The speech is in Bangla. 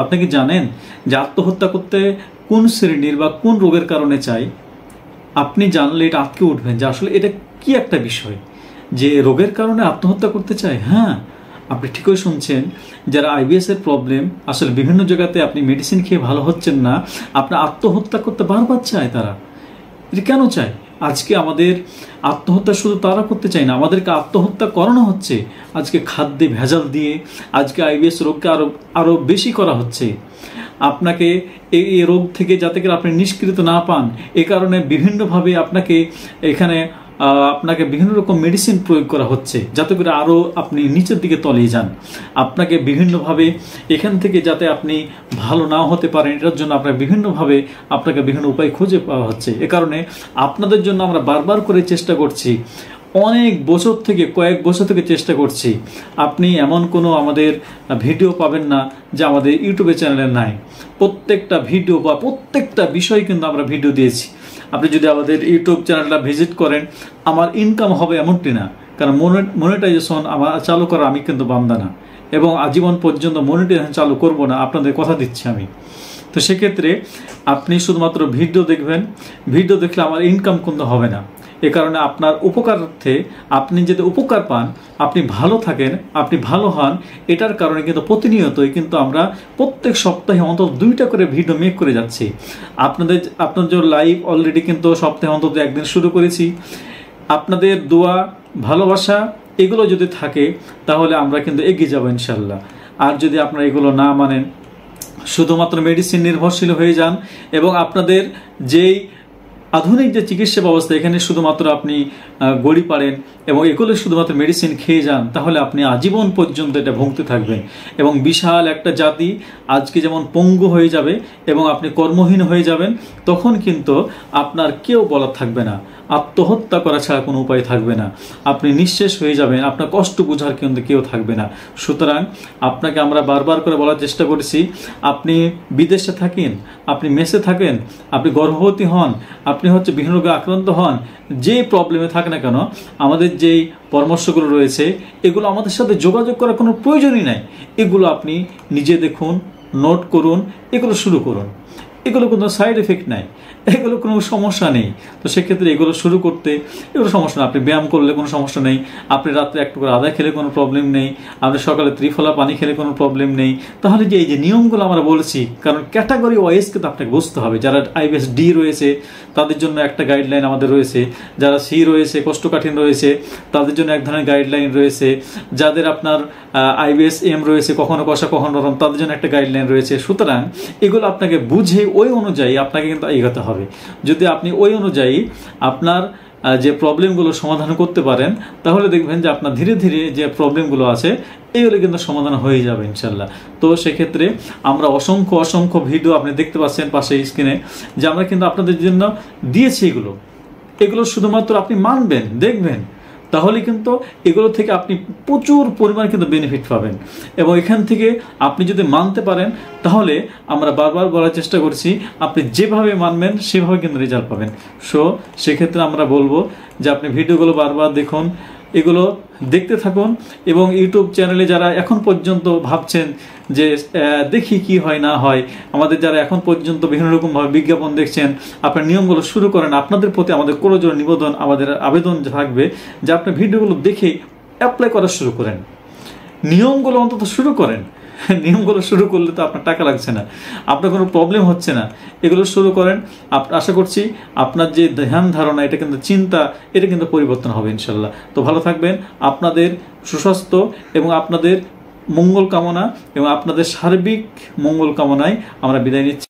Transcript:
আপনি কি জানেন যে আত্মহত্যা করতে কোন শ্রেণীর বা কোন রোগের কারণে চাই? আপনি জানলে এটা আটকে উঠবেন যে আসলে এটা কি একটা বিষয় যে রোগের কারণে আত্মহত্যা করতে চায়। হ্যাঁ, আপনি ঠিকই শুনছেন। যারা আইবিএস এর প্রবলেম, আসলে বিভিন্ন জায়গাতে আপনি মেডিসিন খেয়ে ভালো হচ্ছেন না, আপনার আত্মহত্যা করতে বারবার চায়। তারা এটা কেন চায়? আজকে আমাদের আত্মহত্যা শুধু তারা করতে চায় না, আমাদেরকে আত্মহত্যা করানো হচ্ছে আজকে খাদ্যে ভেজাল দিয়ে। আজকে আইবিএস রোগকে আরো বেশি করা হচ্ছে। আপনাকে এই রোগ থেকে যাতে করে আপনি নিষ্কৃত না পান, এ কারণে বিভিন্নভাবে আপনাকে বিভিন্ন রকম মেডিসিন প্রয়োগ করা হচ্ছে যাতে করে আরও আপনি নিচের দিকে তলিয়ে যান। আপনাকে বিভিন্নভাবে এখান থেকে যাতে আপনি ভালো নাও হতে পারেন, এটার জন্য আপনাকে বিভিন্ন উপায় খুঁজে পাওয়া হচ্ছে। এ কারণে আপনাদের জন্য আমরা বারবার করে চেষ্টা করছি, কয়েক বছর থেকে চেষ্টা করছি। আপনি এমন কোনো আমাদের ভিডিও পাবেন না যে আমাদের ইউটিউবে চ্যানেলে নাই। প্রত্যেকটা ভিডিও বা প্রত্যেকটা বিষয় কিন্তু আমরা ভিডিও দিয়েছি। আপনি যদি আমাদের ইউটিউব চ্যানেলটা ভিজিট করেন, আমার ইনকাম হবে এমনটি না, কারণ মনিটাইজেশন আমার চালু করা আমি কিন্তু বান্দা না, এবং আজীবন পর্যন্ত মনিটাইজেশন চালু করব না, আপনাদের কথা দিচ্ছি আমি। তো সেক্ষেত্রে আপনি শুধুমাত্র ভিডিও দেখবেন, ভিডিও দেখলে আমার ইনকাম কিন্তু হবে না। এ কারণে আপনার উপকারার্থে আপনি যদি উপকার পান, আপনি ভালো থাকেন, আপনি ভালো হন, এটার কারণে কিন্তু প্রতিনিয়তই কিন্তু আমরা প্রত্যেক সপ্তাহে অন্তত 2টা করে ভিডিও মেক করে যাচ্ছি। আপনাদের লাইভ অলরেডি কিন্তু সপ্তাহে অন্তত একদিন শুরু করেছি। আপনাদের দোয়া, ভালোবাসা এগুলো যদি থাকে তাহলে আমরা কিন্তু এগিয়ে যাবো ইনশাল্লাহ। আর যদি আপনারা এগুলো না মানেন, শুধুমাত্র মেডিসিন নির্ভরশীল হয়ে যান, এবং আপনাদের যেই আধুনিক যে চিকিৎসা ব্যবস্থা, এখানে শুধুমাত্র আপনি গড়ি পারেন এবং এগুলো শুধুমাত্র মেডিসিন খেয়ে যান, তাহলে আপনি আজীবন পর্যন্ত এটা ভুগতে থাকবেন। এবং বিশাল একটা জাতি আজকে যেমন পঙ্গু হয়ে যাবে এবং আপনি কর্মহীন হয়ে যাবেন, তখন কিন্তু আপনার কেউ বলার থাকবে না, আত্মহত্যা করা ছাড়া কোনো উপায় থাকবে না। আপনি নিঃশেষ হয়ে যাবেন, আপনার কষ্ট বোঝার কিন্তু কেউ থাকবে না। সুতরাং আপনাকে আমরা বারবার করে বলার চেষ্টা করেছি, আপনি বিদেশে থাকেন, আপনি মেসে থাকেন, আপনি গর্ভবতী হন, আপনি বিভিন্ন রোগে আক্রান্ত হন, যে প্রবলেমে থাক না কেন, আমাদের যেই পরামর্শগুলো রয়েছে এগুলো আমাদের সাথে যোগাযোগ করার কোনো প্রয়োজনই নাই। এগুলো আপনি নিজে দেখুন, নোট করুন, এগুলো শুরু করুন। এগুলো কোনো সাইড এফেক্ট নাই, এগুলো কোনো সমস্যা নেই। তো সেক্ষেত্রে এগুলো শুরু করতে এগুলো সমস্যা না। আপনি ব্যায়াম করলে কোনো সমস্যা নেই, আপনি রাত্রে একটু করে আদা খেলে কোনো প্রবলেম নেই, আপনি সকালে ত্রিফলা পানি খেলে কোনো প্রবলেম নেই। তাহলে যে এই যে নিয়মগুলো আমরা বলেছি, কারণ ক্যাটাগরি ওয়াইজ কিন্তু আপনাকে বুঝতে হবে। যারা আইবিএস ডি রয়েছে তাদের জন্য একটা গাইডলাইন আমাদের রয়েছে, যারা সি রয়েছে, কোষ্ঠকাঠিন্য রয়েছে, তাদের জন্য এক ধরনের গাইডলাইন রয়েছে, যাদের আপনার আইবিএস এম রয়েছে, কখনো কষা কখনো নরম, তাদের জন্য একটা গাইডলাইন রয়েছে। সুতরাং এগুলো আপনাকে বুঝে ওই অনুযায়ী আপনাকে কিন্তু এগোতে হবে। যদি আপনি ওই অনুযায়ী আপনার যে প্রবলেমগুলো সমাধান করতে পারেন, তাহলে দেখবেন যে আপনার ধীরে ধীরে যে প্রবলেমগুলো আছে এইগুলো কিন্তু সমাধান হয়ে যাবে ইনশাল্লাহ। তো সেক্ষেত্রে আমরা অসংখ্য ভিডিও আপনি দেখতে পাচ্ছেন পাশে স্ক্রিনে, যে আমরা কিন্তু আপনাদের জন্য দিয়েছি। এগুলো শুধুমাত্র আপনি মানবেন, দেখবেন, তাহলে কিন্তু এগুলো থেকে আপনি প্রচুর পরিমাণ কিন্তু বেনিফিট পাবেন। এবং এখান থেকে আপনি যদি মানতে পারেন, তাহলে আমরা বারবার বলার চেষ্টা করছি, আপনি যেভাবে মানবেন সেভাবে কিন্তু রেজাল্ট পাবেন। সেক্ষেত্রে আমরা বলবো যে আপনি ভিডিওগুলো বারবার দেখুন, এগুলো দেখতে থাকুন। এবং ইউটিউব চ্যানেলে যারা এখন পর্যন্ত ভাবছেন যে দেখি কি হয় না হয়, আমাদের যারা এখন পর্যন্ত বিভিন্ন রকমভাবে বিজ্ঞাপন দেখছেন, আপনার নিয়মগুলো শুরু করেন। আপনাদের প্রতি আমাদের করজোড়ে নিবেদন, আমাদের আবেদন থাকবে যে আপনি ভিডিওগুলো দেখে অ্যাপ্লাই করা শুরু করেন, নিয়মগুলো অন্তত শুরু করেন। নিয়মগুলো শুরু করলে তো আপনার টাকা লাগছে না, আপনার কোনো প্রবলেম হচ্ছে না। এগুলো শুরু করেন, আশা করছি আপনার যে ধ্যান ধারণা, এটা কিন্তু চিন্তা, এটা কিন্তু পরিবর্তন হবে ইনশাল্লাহ। তো ভালো থাকবেন, আপনাদের সুস্বাস্থ্য এবং আপনাদের মঙ্গল কামনা এবং আপনাদের সার্বিক মঙ্গল কামনায় আমরা বিদায় নিচ্ছি।